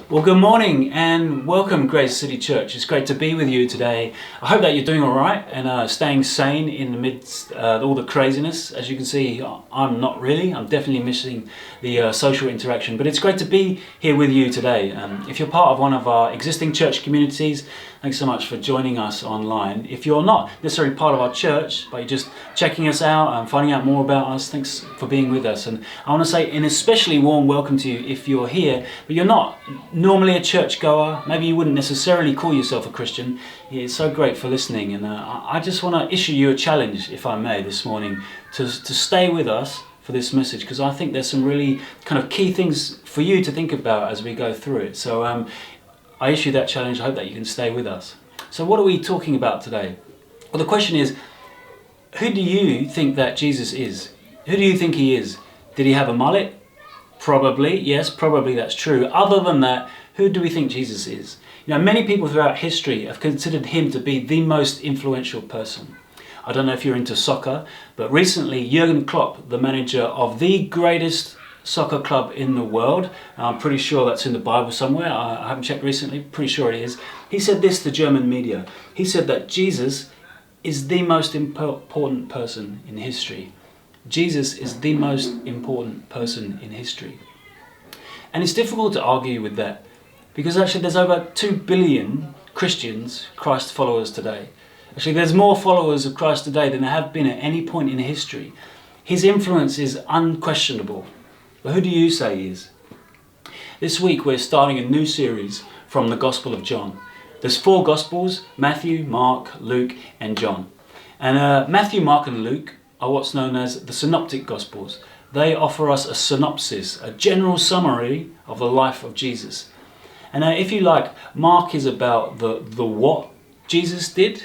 Well, good morning and welcome, Grace City Church. It's great to be with you today. I hope that you're doing all right and staying sane in the midst of all the craziness. As you can see, I'm not really. I'm definitely missing the social interaction, but it's great to be here with you today. If you're part of one of our existing church communities, thanks so much for joining us online. If you're not necessarily part of our church, but you're just checking us out and finding out more about us, thanks for being with us. And I want to say an especially warm welcome to you if you're here, but you're not normally a churchgoer. Maybe you wouldn't necessarily call yourself a Christian. It's so great for listening. And I just want to issue you a challenge, if I may, this morning, to stay with us for this message, because I think there's some really kind of key things for you to think about as we go through it. So I issue that challenge. I hope that you can stay with us. So what are we talking about today? Well, the question is, who do you think that Jesus is? Who do you think he is? Did he have a mullet? Probably, yes, probably that's true. Other than that, who do we think Jesus is? You know, many people throughout history have considered him to be the most influential person. I don't know if you're into soccer, but recently Jurgen Klopp, the manager of the greatest soccer club in the world, I'm pretty sure that's in the Bible somewhere, I haven't checked recently, pretty sure it is. He said this to German media. He said that Jesus is the most important person in history. Jesus is the most important person in history. And it's difficult to argue with that, because actually there's over 2 billion Christians, Christ followers today. Actually there's more followers of Christ today than there have been at any point in history. His influence is unquestionable. But who do you say he is? This week we're starting a new series from the Gospel of John. There's 4 Gospels: Matthew, Mark, Luke and John. And Matthew, Mark and Luke are what's known as the Synoptic Gospels. They offer us a synopsis, a general summary of the life of Jesus. And if you like, Mark is about the what Jesus did.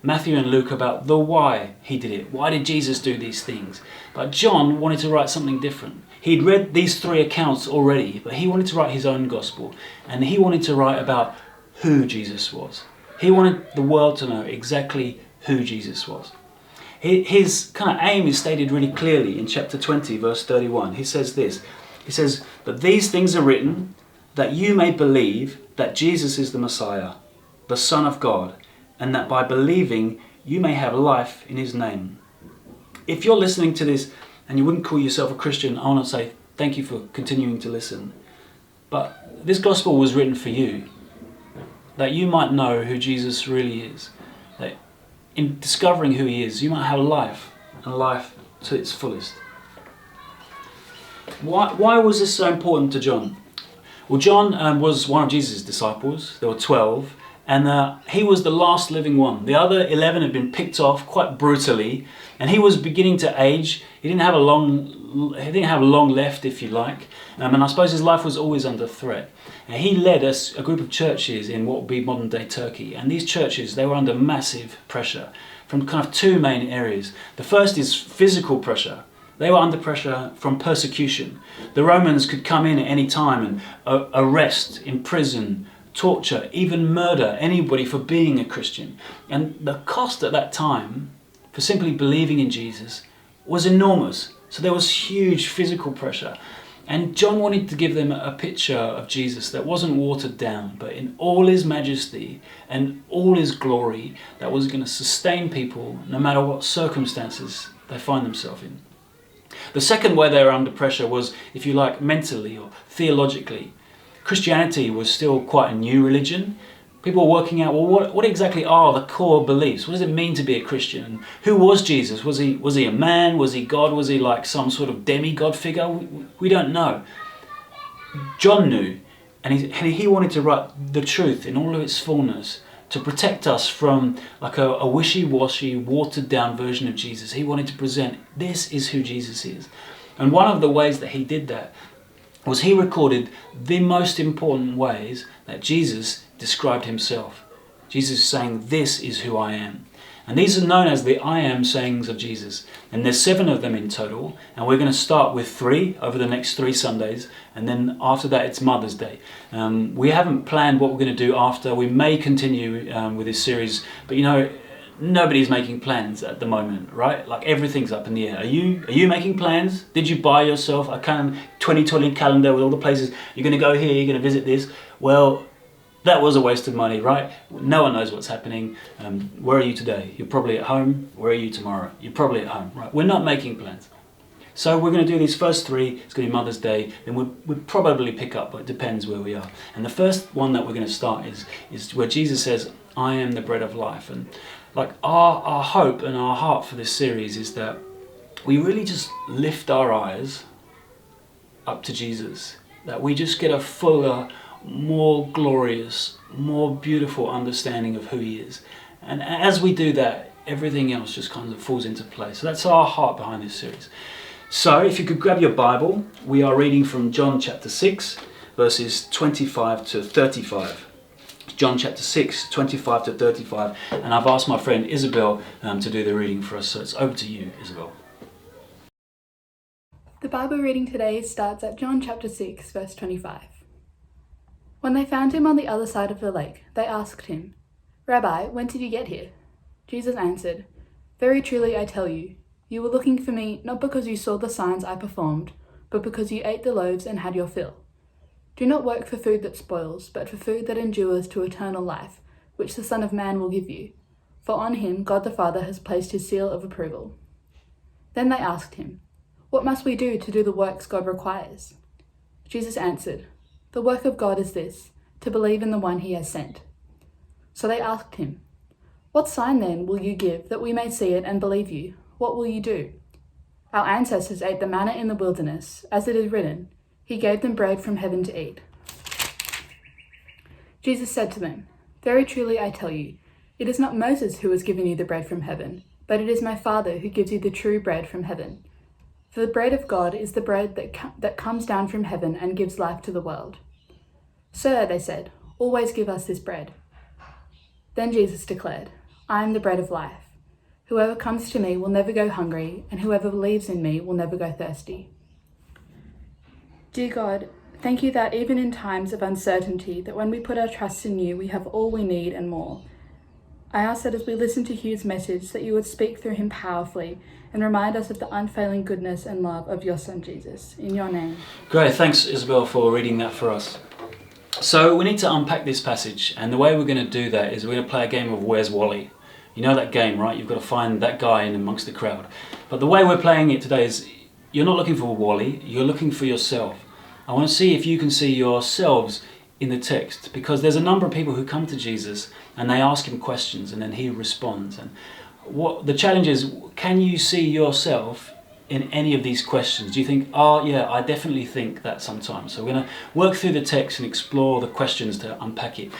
Matthew and Luke about the why he did it. Why did Jesus do these things? But John wanted to write something different. He'd read these 3 accounts already, but he wanted to write his own gospel. And he wanted to write about who Jesus was. He wanted the world to know exactly who Jesus was. His kind of aim is stated really clearly in chapter 20, verse 31. He says this. He says, "But these things are written that you may believe that Jesus is the Messiah, the Son of God, and that by believing you may have life in his name." If you're listening to this and you wouldn't call yourself a Christian, I want to say thank you for continuing to listen. But this gospel was written for you, that you might know who Jesus really is. That in discovering who he is, you might have life, and life to its fullest. Why was this so important to John? Well, John was one of Jesus' disciples. There were 12. And he was the last living one. The other 11 had been picked off quite brutally, and he was beginning to age. He didn't have long left, if you like. And I suppose his life was always under threat. And he led a group of churches in what would be modern day Turkey. And these churches, they were under massive pressure from kind of 2 main areas. The first is physical pressure. They were under pressure from persecution. The Romans could come in at any time and arrest, imprison, torture, even murder anybody for being a Christian. And the cost at that time for simply believing in Jesus was enormous. So there was huge physical pressure. And John wanted to give them a picture of Jesus that wasn't watered down, but in all his majesty and all his glory, that was going to sustain people no matter what circumstances they find themselves in. The second way they were under pressure was, if you like, mentally or theologically. Christianity was still quite a new religion. People were working out, well, what exactly are the core beliefs? What does it mean to be a Christian? And who was Jesus? Was he a man? Was he God? Was he like some sort of demigod figure? We don't know. John knew, and he wanted to write the truth in all of its fullness to protect us from like a wishy-washy, watered-down version of Jesus. He wanted to present, this is who Jesus is. And one of the ways that he did that was he recorded the most important ways that Jesus described himself. Jesus saying, "This is who I am." And these are known as the I am sayings of Jesus. And there's 7 of them in total. And we're going to start with 3 over the next 3 Sundays. And then after that, it's Mother's Day. We haven't planned what we're going to do after. We may continue with this series. But you know, nobody's making plans at the moment, right? Like everything's up in the air. Are you making plans? Did you buy yourself a kind of 2020 calendar with all the places you're going to go here, you're going to visit this? Well, that was a waste of money, right? No one knows what's happening. Where are you today? You're probably at home. Where are you tomorrow? You're probably at home, right? We're not making plans. So we're going to do these first three. It's going to be Mother's Day. Then we'll probably pick up, but it depends where we are. And the first one that we're going to start is where Jesus says, I am the bread of life. And like our hope and our heart for this series is that we really just lift our eyes up to Jesus. That we just get a fuller, more glorious, more beautiful understanding of who he is. And as we do that, everything else just kind of falls into place. So that's our heart behind this series. So if you could grab your Bible, we are reading from John chapter 6, verses 25 to 35. John chapter 6, 25 to 35. And I've asked my friend Isabel to do the reading for us. So it's over to you, Isabel. The Bible reading today starts at John chapter 6, verse 25. When they found him on the other side of the lake, they asked him, Rabbi, when did you get here? Jesus answered, Very truly I tell you, you were looking for me not because you saw the signs I performed, but because you ate the loaves and had your fill. Do not work for food that spoils, but for food that endures to eternal life, which the Son of Man will give you. For on him God the Father has placed his seal of approval. Then they asked him, What must we do to do the works God requires? Jesus answered, The work of God is this, to believe in the one he has sent. So they asked him, What sign then will you give that we may see it and believe you? What will you do? Our ancestors ate the manna in the wilderness, as it is written, He gave them bread from heaven to eat. Jesus said to them, Very truly I tell you, it is not Moses who has given you the bread from heaven, but it is my Father who gives you the true bread from heaven. For the bread of God is the bread that comes down from heaven and gives life to the world. Sir, they said, always give us this bread. Then Jesus declared, I am the bread of life. Whoever comes to me will never go hungry, and whoever believes in me will never go thirsty. Dear God, thank you that even in times of uncertainty, that when we put our trust in you, we have all we need and more. I ask that as we listen to Hugh's message, that you would speak through him powerfully and remind us of the unfailing goodness and love of your Son, Jesus. In your name. Great, thanks Isabel for reading that for us. So we need to unpack this passage, and the way we're going to do that is we're going to play a game of Where's Wally? You know that game, right? You've got to find that guy in amongst the crowd. But the way we're playing it today is you're not looking for Wally, you're looking for yourself. I want to see if you can see yourselves in the text, because there's a number of people who come to Jesus and they ask him questions and then he responds. And what the challenge is, can you see yourself in any of these questions? Do you think, oh yeah, I definitely think that sometimes. So we're going to work through the text and explore the questions to unpack it.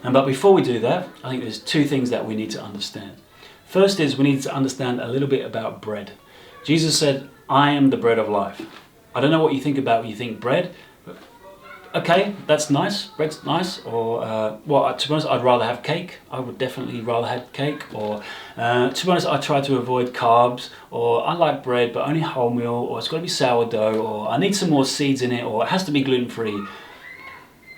But before we do that, I think there's two things that we need to understand. First is we need to understand a little bit about bread. Jesus said, I am the bread of life. I don't know what you think about when you think bread. But okay, that's nice. Bread's nice. Or, to be honest, I'd rather have cake. I would definitely rather have cake. Or, to be honest, I try to avoid carbs. Or, I like bread, but only wholemeal. Or, it's got to be sourdough. Or, I need some more seeds in it. Or, it has to be gluten-free.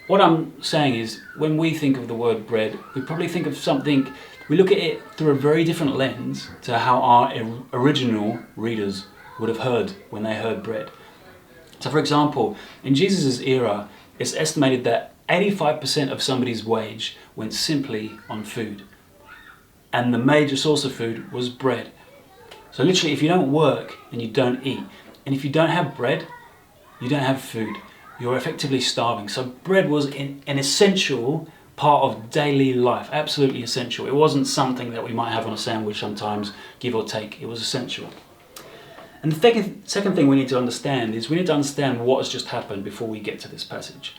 What I'm saying is, when we think of the word bread, we probably think of something, we look at it through a very different lens to how our original readers would have heard when they heard bread. So for example, in Jesus' era, it's estimated that 85% of somebody's wage went simply on food. And the major source of food was bread. So literally, if you don't work, then you don't eat. And if you don't have bread, you don't have food. You're effectively starving. So bread was an essential part of daily life, absolutely essential. It wasn't something that we might have on a sandwich sometimes, give or take. It was essential. And the second thing we need to understand is we need to understand what has just happened before we get to this passage.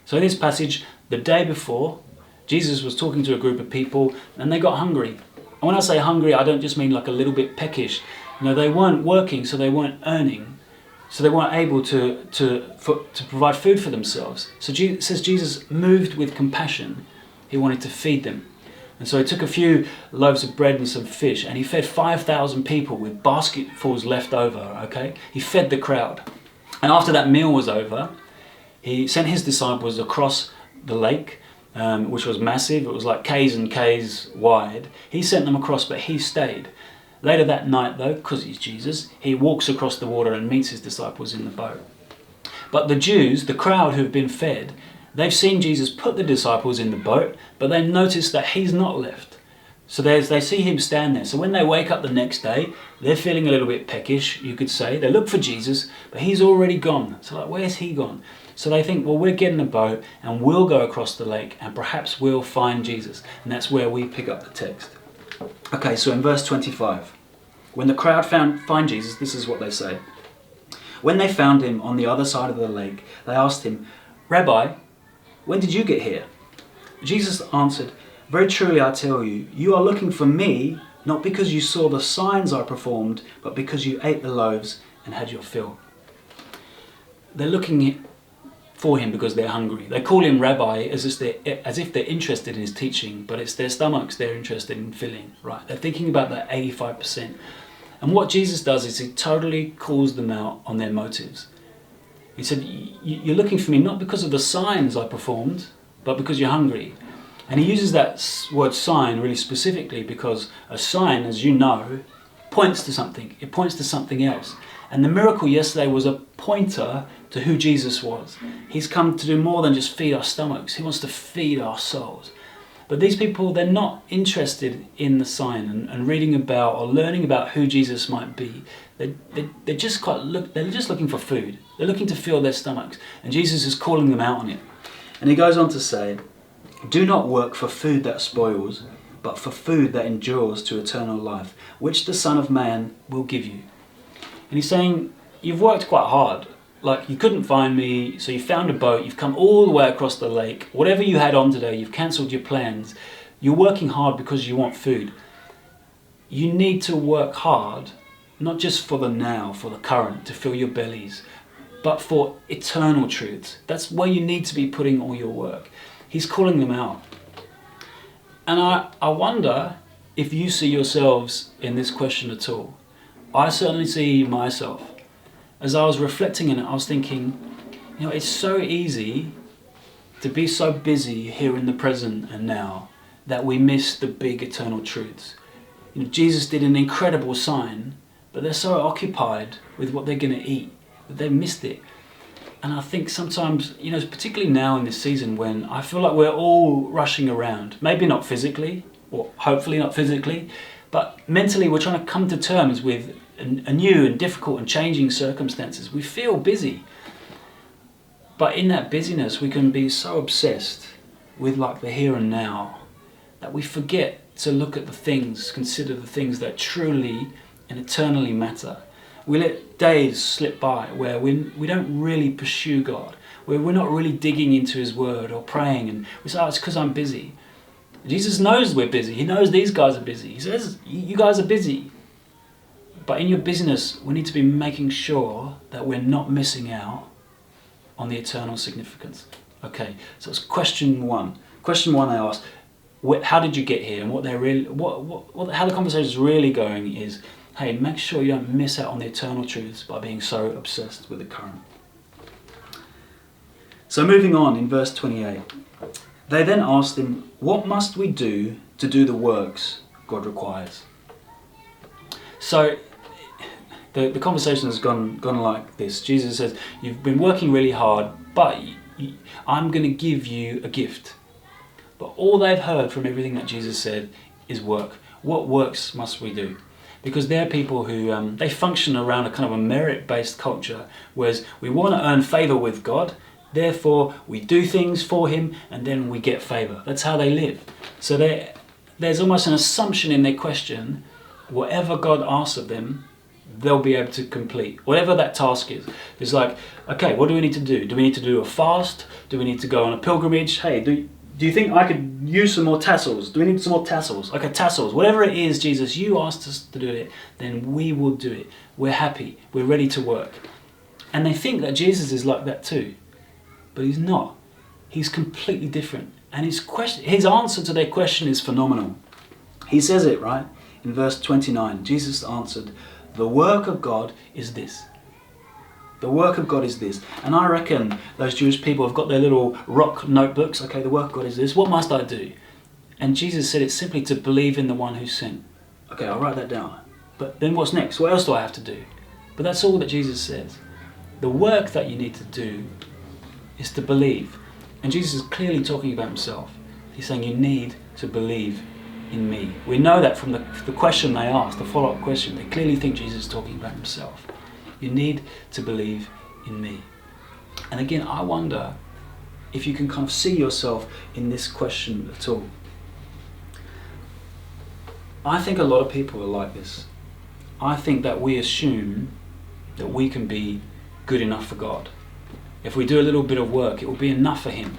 So in this passage, the day before, Jesus was talking to a group of people and they got hungry. And when I say hungry, I don't just mean like a little bit peckish. They weren't working, so they weren't earning. So they weren't able to provide food for themselves. So it says Jesus moved with compassion. He wanted to feed them. And so he took a few loaves of bread and some fish and he fed 5,000 people with basketfuls left over, okay? He fed the crowd. And after that meal was over, he sent his disciples across the lake which was massive. It was like K's and K's wide. He sent them across, but he stayed. Later that night though, because he's Jesus, he walks across the water and meets his disciples in the boat. But the Jews, the crowd who've been fed, they've seen Jesus put the disciples in the boat, but they notice that he's not left. So they see him stand there. So when they wake up the next day, they're feeling a little bit peckish, you could say. They look for Jesus, but he's already gone. So like, where's he gone? So they think, well, we're getting a boat and we'll go across the lake and perhaps we'll find Jesus. And that's where we pick up the text. Okay, so in verse 25, when the crowd find Jesus, this is what they say. When they found him on the other side of the lake, they asked him, Rabbi, when did you get here? Jesus answered, very truly I tell you, you are looking for me, not because you saw the signs I performed, but because you ate the loaves and had your fill. They're looking for him because they're hungry. They call him Rabbi as if they're interested in his teaching, but it's their stomachs they're interested in filling, right? They're thinking about that 85%. And what Jesus does is he totally calls them out on their motives. He said, you're looking for me not because of the signs I performed, but because you're hungry. And he uses that word sign really specifically because a sign, as you know, points to something. It points to something else. And the miracle yesterday was a pointer to who Jesus was. He's come to do more than just feed our stomachs. He wants to feed our souls. But these people, they're not interested in the sign and reading about or learning about who Jesus might be. They're just looking for food. They're looking to fill their stomachs. And Jesus is calling them out on it. And he goes on to say, do not work for food that spoils, but for food that endures to eternal life, which the Son of Man will give you. And he's saying, you've worked quite hard. Like, you couldn't find me, so you found a boat, you've come all the way across the lake. Whatever you had on today, you've cancelled your plans. You're working hard because you want food. You need to work hard, not just for the now, for the current, to fill your bellies, but for eternal truths. That's where you need to be putting all your work. He's calling them out. And I wonder if you see yourselves in this question at all. I certainly see myself. As I was reflecting on it, I was thinking, it's so easy to be so busy here in the present and now that we miss the big eternal truths. Jesus did an incredible sign, but they're so occupied with what they're going to eat that they missed it. And I think sometimes, particularly now in this season when I feel like we're all rushing around, maybe not physically, or hopefully not physically, but mentally we're trying to come to terms with a new and difficult and changing circumstances. We feel busy. But in that busyness, we can be so obsessed with like the here and now that we forget to look at the things, consider the things that truly and eternally matter. We let days slip by where we don't really pursue God, where we're not really digging into his word or praying, and we say, it's because I'm busy. Jesus knows we're busy. He knows these guys are busy. He says, you guys are busy. But in your busyness, we need to be making sure that we're not missing out on the eternal significance. Okay, so it's question one. Question one I asked, how did you get here? And how the conversation is really going is, hey, make sure you don't miss out on the eternal truths by being so obsessed with the current. So moving on in verse 28, they then asked him, what must we do to do the works God requires? So the conversation has gone like this. Jesus says, you've been working really hard, but I'm going to give you a gift. But all they've heard from everything that Jesus said is work. What works must we do? Because they're people who, they function around a kind of a merit-based culture, whereas we want to earn favour with God, therefore we do things for him and then we get favour. That's how they live. So there's almost an assumption in their question, whatever God asks of them, they'll be able to complete. Whatever that task is. It's like, okay, what do we need to do? Do we need to do a fast? Do we need to go on a pilgrimage? Hey, do you think I could use some more tassels? Do we need some more tassels? Okay, tassels. Whatever it is, Jesus, you asked us to do it, then we will do it. We're happy. We're ready to work. And they think that Jesus is like that too. But he's not. He's completely different. And his answer to their question is phenomenal. He says it, right? In verse 29, Jesus answered, the work of God is this. The work of God is this. And I reckon those Jewish people have got their little rock notebooks. Okay, the work of God is this. What must I do? And Jesus said it's simply to believe in the one who sent. Okay, I'll write that down. But then what's next? What else do I have to do? But that's all that Jesus says. The work that you need to do is to believe. And Jesus is clearly talking about himself. He's saying you need to believe in me. We know that from the question they asked, the follow-up question. They clearly think Jesus is talking about himself. You need to believe in me. And again, I wonder if you can kind of see yourself in this question at all. I think a lot of people are like this. I think that we assume that we can be good enough for God. If we do a little bit of work, it will be enough for him.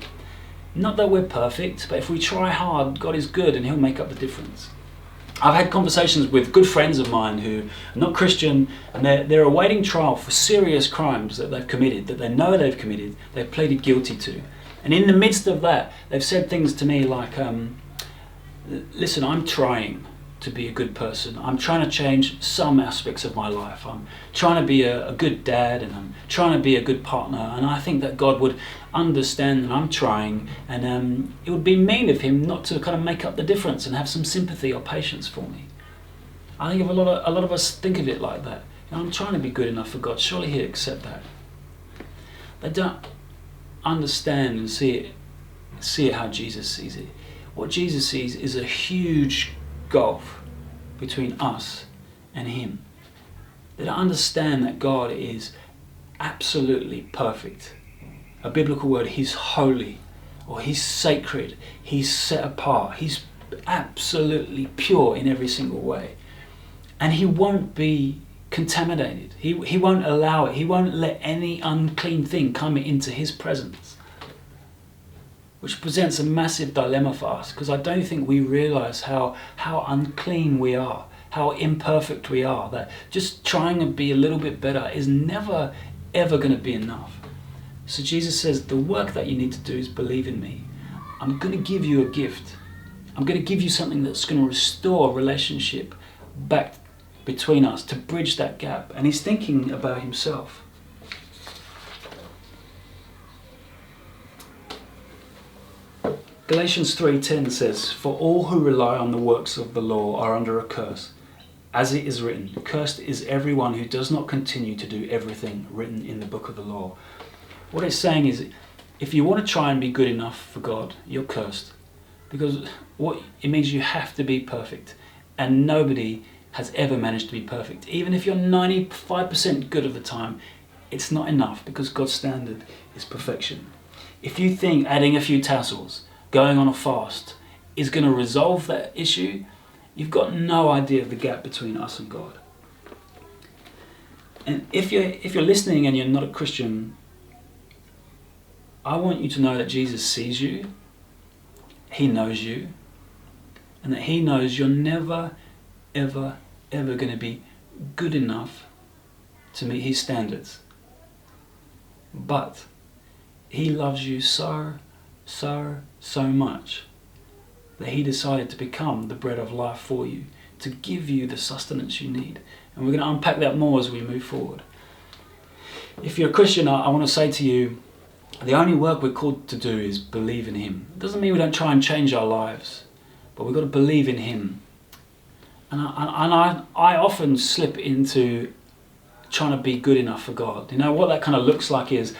Not that we're perfect, but if we try hard, God is good and he'll make up the difference. I've had conversations with good friends of mine who are not Christian, and they're awaiting trial for serious crimes that they've committed, that they know they've committed, they've pleaded guilty to. And in the midst of that, they've said things to me like, listen, I'm trying to be a good person. I'm trying to change some aspects of my life. I'm trying to be a good dad, and I'm trying to be a good partner, and I think that God would understand that I'm trying, and it would be mean of him not to kind of make up the difference and have some sympathy or patience for me. I think a lot of us think of it like that. You know, I'm trying to be good enough for God. Surely he'd accept that. They don't understand and see it how Jesus sees it. What Jesus sees is a huge gulf between us and him. They don't understand that God is absolutely perfect. A biblical word, he's holy, or he's sacred, he's set apart, he's absolutely pure in every single way. And he won't be contaminated. He won't allow it. He won't let any unclean thing come into his presence. Which presents a massive dilemma for us, because I don't think we realise how unclean we are, how imperfect we are, that just trying to be a little bit better is never ever going to be enough. So Jesus says, the work that you need to do is believe in me. I'm going to give you a gift. I'm going to give you something that's going to restore a relationship back between us, to bridge that gap. And he's thinking about himself. Galatians 3:10 says, for all who rely on the works of the law are under a curse. As it is written, cursed is everyone who does not continue to do everything written in the book of the law. What it's saying is, if you want to try and be good enough for God, you're cursed. Because what it means, you have to be perfect. And nobody has ever managed to be perfect. Even if you're 95% good of the time, it's not enough, because God's standard is perfection. If you think adding a few tassels, going on a fast, is going to resolve that issue, you've got no idea of the gap between us and God. And if you're listening and you're not a Christian, I want you to know that Jesus sees you, he knows you, and that he knows you're never, ever, ever going to be good enough to meet his standards. But he loves you so much that he decided to become the bread of life for you, to give you the sustenance you need. And we're going to unpack that more as we move forward. If you're a Christian, I want to say to you, the only work we're called to do is believe in him. It doesn't mean we don't try and change our lives, but we've got to believe in him. And I often slip into trying to be good enough for God. You know, what that kind of looks like is,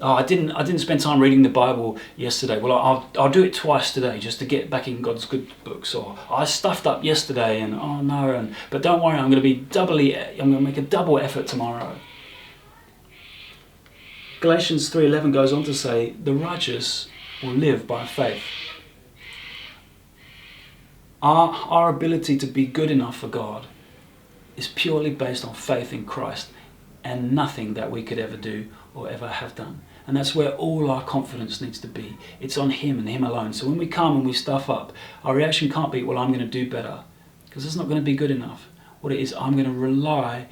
oh, I didn't spend time reading the Bible yesterday. Well, I'll do it twice today just to get back in God's good books. Or I stuffed up yesterday, and oh no, but don't worry, I'm going to make a double effort tomorrow. Galatians 3:11 goes on to say, the righteous will live by faith. Our ability to be good enough for God is purely based on faith in Christ, and nothing that we could ever do or ever have done. And that's where all our confidence needs to be. It's on him and him alone. So when we come and we stuff up, our reaction can't be, well, I'm going to do better, because it's not going to be good enough. What it is, I'm going to rely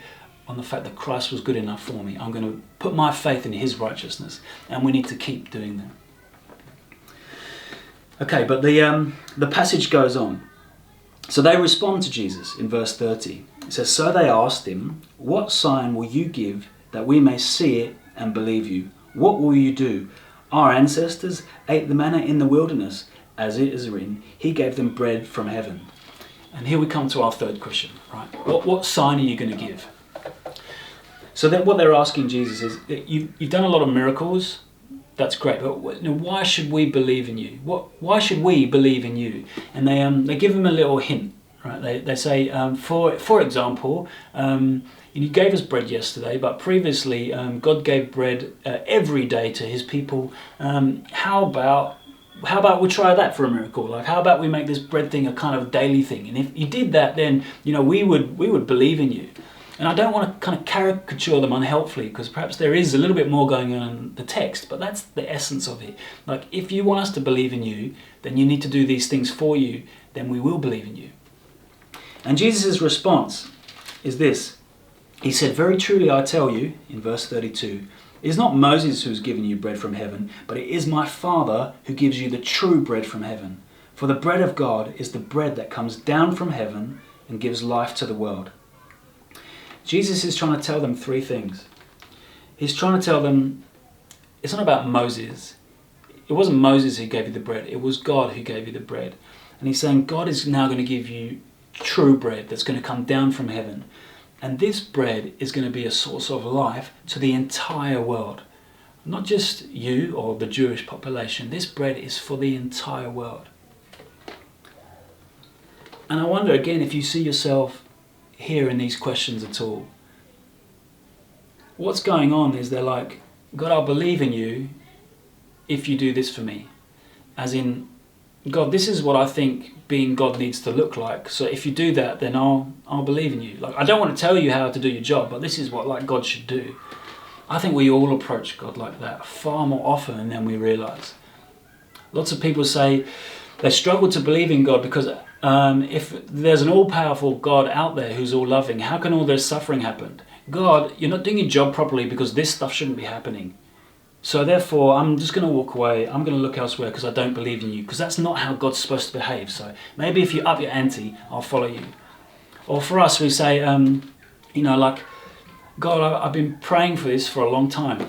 on the fact that Christ was good enough for me. I'm going to put my faith in his righteousness, and we need to keep doing that. Okay, but the passage goes on. So they respond to Jesus in verse 30. It says, so they asked him, what sign will you give that we may see it and believe you. What will you do? Our ancestors ate the manna in the wilderness, as it is written, he gave them bread from heaven. And here we come to our third question, right? What sign are you going to give? So that what they're asking Jesus is, you've done a lot of miracles, that's great, but why should we believe in you? Why should we believe in you? And they give him a little hint, right? They say, for example, you gave us bread yesterday, but previously God gave bread every day to his people. How about we try that for a miracle? Like, how about we make this bread thing a kind of daily thing? And if you did that, then we would believe in you. And I don't want to kind of caricature them unhelpfully, because perhaps there is a little bit more going on in the text, but that's the essence of it. Like, if you want us to believe in you, then you need to do these things for you, then we will believe in you. And Jesus' response is this. He said, very truly I tell you, in verse 32, it is not Moses who has given you bread from heaven, but it is my Father who gives you the true bread from heaven. For the bread of God is the bread that comes down from heaven and gives life to the world. Jesus is trying to tell them three things. He's trying to tell them, it's not about Moses. It wasn't Moses who gave you the bread. It was God who gave you the bread. And he's saying God is now going to give you true bread that's going to come down from heaven. And this bread is going to be a source of life to the entire world. Not just you or the Jewish population. This bread is for the entire world. And I wonder again if you see yourself here in these questions at all. What's going on is they're like, God, I'll believe in you if you do this for me. As in, God, this is what I think being God needs to look like. So if you do that, then I'll believe in you. Like, I don't want to tell you how to do your job, but this is what God should do. I think we all approach God like that far more often than we realise. Lots of people say they struggle to believe in God because if there's an all-powerful God out there who's all-loving, how can all this suffering happen? God, you're not doing your job properly because this stuff shouldn't be happening. So therefore, I'm just going to walk away. I'm going to look elsewhere because I don't believe in you. Because that's not how God's supposed to behave. So maybe if you up your ante, I'll follow you. Or for us, we say, like, God, I've been praying for this for a long time.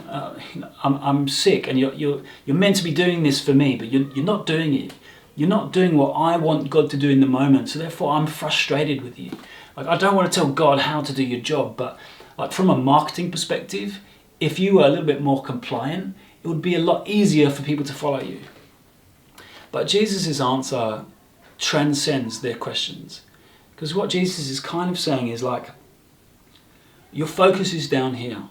I'm sick, and you're meant to be doing this for me, but you're not doing it. You're not doing what I want God to do in the moment. So therefore, I'm frustrated with you. Like, I don't want to tell God how to do your job, but like from a marketing perspective, if you were a little bit more compliant, it would be a lot easier for people to follow you. But Jesus' answer transcends their questions. Because what Jesus is kind of saying is like, your focus is down here.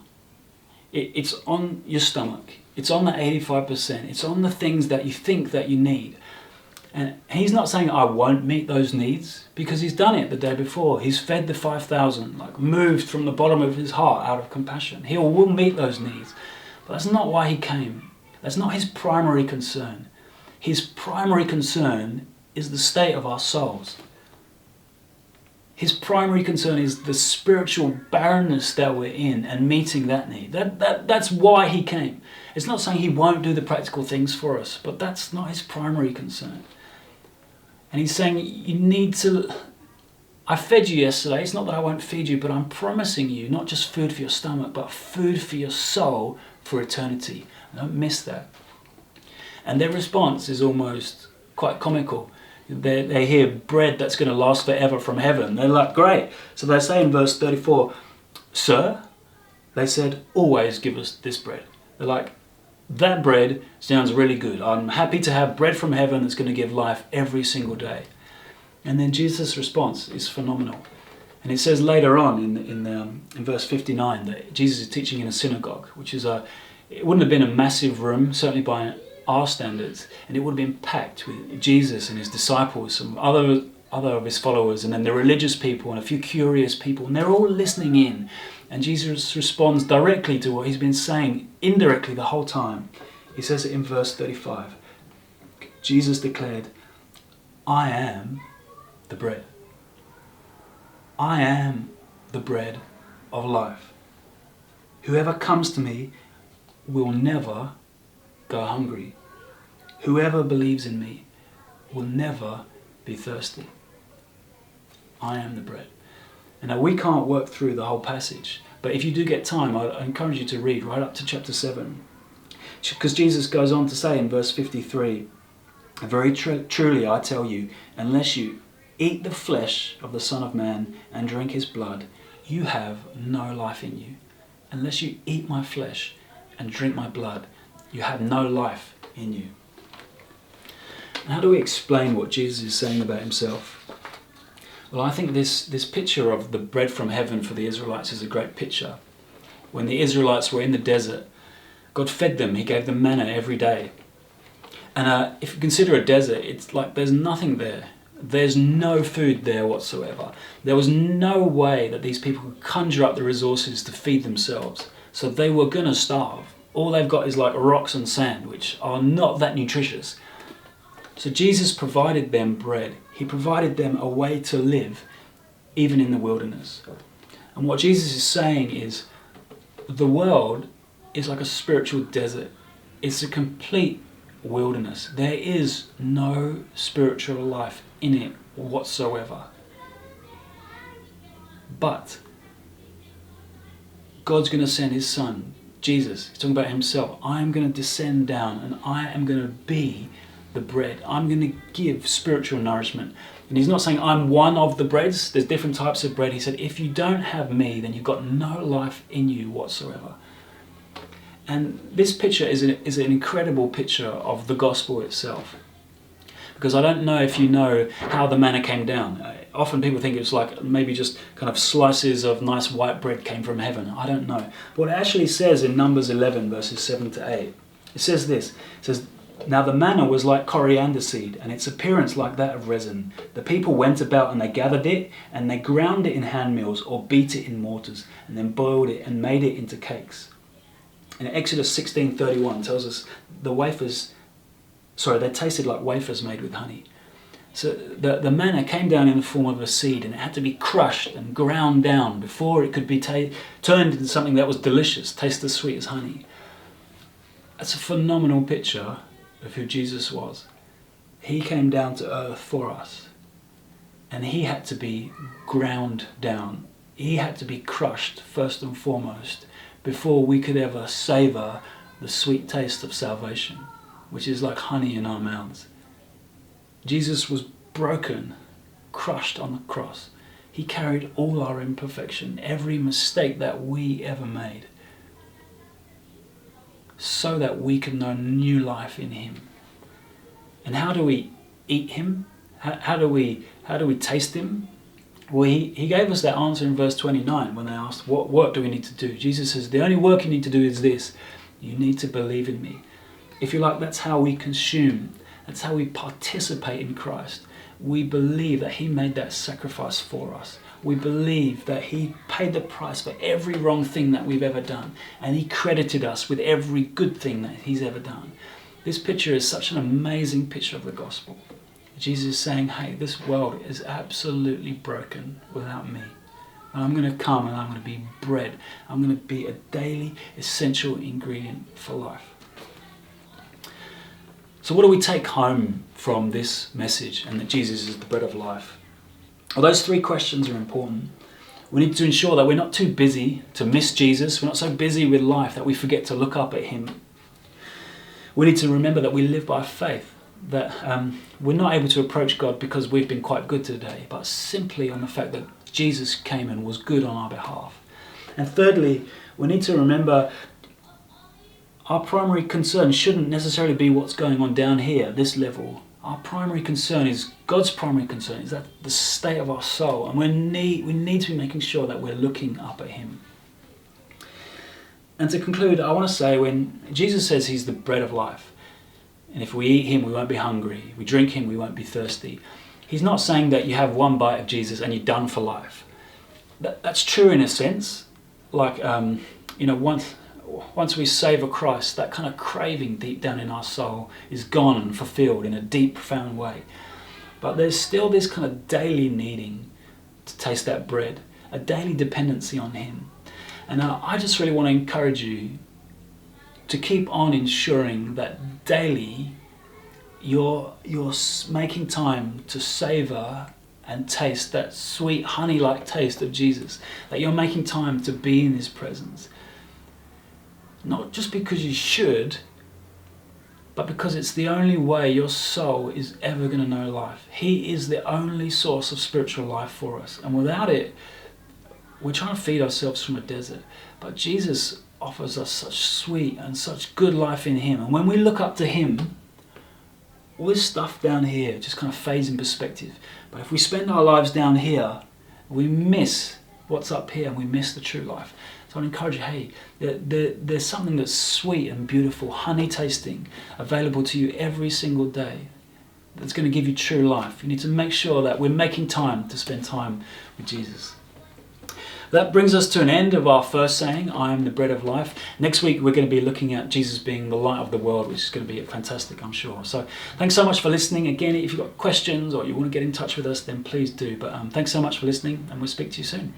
It's on your stomach. It's on the 85%. It's on the things that you think that you need. And he's not saying I won't meet those needs, because he's done it the day before. He's fed the 5,000, like moved from the bottom of his heart out of compassion. He will meet those needs. But that's not why he came. That's not his primary concern. His primary concern is the state of our souls. His primary concern is the spiritual barrenness that we're in and meeting that need. That's why he came. It's not saying he won't do the practical things for us, but that's not his primary concern. And he's saying, you need to, I fed you yesterday. It's not that I won't feed you, but I'm promising you not just food for your stomach, but food for your soul for eternity. Don't miss that. And their response is almost quite comical. They hear bread that's going to last forever from heaven. They're like, great. So they say in verse 34, Sir, they said, always give us this bread. They're like, that bread sounds really good. I'm happy to have bread from heaven that's going to give life every single day. And then Jesus' response is phenomenal. And it says later on in verse 59 that Jesus is teaching in a synagogue, which is it wouldn't have been a massive room, certainly by our standards, and it would have been packed with Jesus and his disciples, some other of his followers, and then the religious people and a few curious people, and they're all listening in. And Jesus responds directly to what he's been saying indirectly the whole time. He says it in verse 35. Jesus declared, I am the bread. I am the bread of life. Whoever comes to me will never go hungry. Whoever believes in me will never be thirsty. I am the bread. And now we can't work through the whole passage, But if you do get time, I encourage you to read right up to chapter 7. Because Jesus goes on to say in verse 53, very truly I tell you, unless you eat the flesh of the Son of Man and drink his blood, you have no life in you. Unless you eat my flesh and drink my blood, you have no life in you. And how do we explain what Jesus is saying about himself? Well, I think this picture of the bread from heaven for the Israelites is a great picture. When the Israelites were in the desert, God fed them. He gave them manna every day. And if you consider a desert, it's like there's nothing there. There's no food there whatsoever. There was no way that these people could conjure up the resources to feed themselves. So they were going to starve. All they've got is like rocks and sand, which are not that nutritious. So Jesus provided them bread. He provided them a way to live, even in the wilderness. And what Jesus is saying is, the world is like a spiritual desert. It's a complete wilderness. There is no spiritual life in it whatsoever. But God's going to send his son, Jesus. He's talking about himself. I am going to descend down and I am going to be the bread. I'm going to give spiritual nourishment. And he's not saying I'm one of the breads. There's different types of bread. He said, if you don't have me, then you've got no life in you whatsoever. And this picture is an incredible picture of the gospel itself. Because I don't know if you know how the manna came down. Often people think it's like maybe just kind of slices of nice white bread came from heaven. I don't know. But what it actually says in Numbers 11 verses 7 to 8, it says this. It says, now the manna was like coriander seed, and its appearance like that of resin. The people went about and they gathered it, and they ground it in hand mills or beat it in mortars, and then boiled it and made it into cakes. And Exodus 16:31 tells us they tasted like wafers made with honey. So the manna came down in the form of a seed, and it had to be crushed and ground down before it could be turned into something that was delicious, taste as sweet as honey. That's a phenomenal picture of who Jesus was. He came down to earth for us, and he had to be ground down. He had to be crushed first and foremost before we could ever savor the sweet taste of salvation, which is like honey in our mouths. Jesus was broken, crushed on the cross. He carried all our imperfection, every mistake that we ever made, so that we could know new life in him. And how do we eat him? How do we taste him? Well, he gave us that answer in verse 29 when they asked, what work do we need to do? Jesus says, the only work you need to do is this. You need to believe in me. If you like, that's how we consume. That's how we participate in Christ. We believe that he made that sacrifice for us. We believe that he paid the price for every wrong thing that we've ever done. And he credited us with every good thing that he's ever done. This picture is such an amazing picture of the gospel. Jesus is saying, hey, this world is absolutely broken without me. And I'm going to come and I'm going to be bread. I'm going to be a daily essential ingredient for life. So what do we take home from this message and that Jesus is the bread of life? Well, those three questions are important. We need to ensure that we're not too busy to miss Jesus. We're not so busy with life that we forget to look up at him. We need to remember that we live by faith, that we're not able to approach God because we've been quite good today, but simply on the fact that Jesus came and was good on our behalf. And thirdly, we need to remember our primary concern shouldn't necessarily be what's going on down here, this level. Our primary concern is, God's primary concern is that the state of our soul, and we need to be making sure that we're looking up at him. And to conclude, I want to say, when Jesus says he's the bread of life, and if we eat him, we won't be hungry. If we drink him, we won't be thirsty. He's not saying that you have one bite of Jesus and you're done for life. That's true in a sense. Like, once we savor Christ, that kind of craving deep down in our soul is gone and fulfilled in a deep, profound way. But there's still this kind of daily needing to taste that bread, a daily dependency on him. And I just really want to encourage you to keep on ensuring that daily you're making time to savor and taste that sweet honey-like taste of Jesus, that you're making time to be in his presence. Not just because you should, but because it's the only way your soul is ever going to know life. He is the only source of spiritual life for us. And without it, we're trying to feed ourselves from a desert. But Jesus offers us such sweet and such good life in him. And when we look up to him, all this stuff down here just kind of fades in perspective. But if we spend our lives down here, we miss what's up here and we miss the true life. So I encourage you, hey, there's something that's sweet and beautiful, honey tasting, available to you every single day that's going to give you true life. You need to make sure that we're making time to spend time with Jesus. That brings us to an end of our first saying, I am the bread of life. Next week, we're going to be looking at Jesus being the light of the world, which is going to be fantastic, I'm sure. So thanks so much for listening. Again, if you've got questions or you want to get in touch with us, then please do. But thanks so much for listening, and we'll speak to you soon.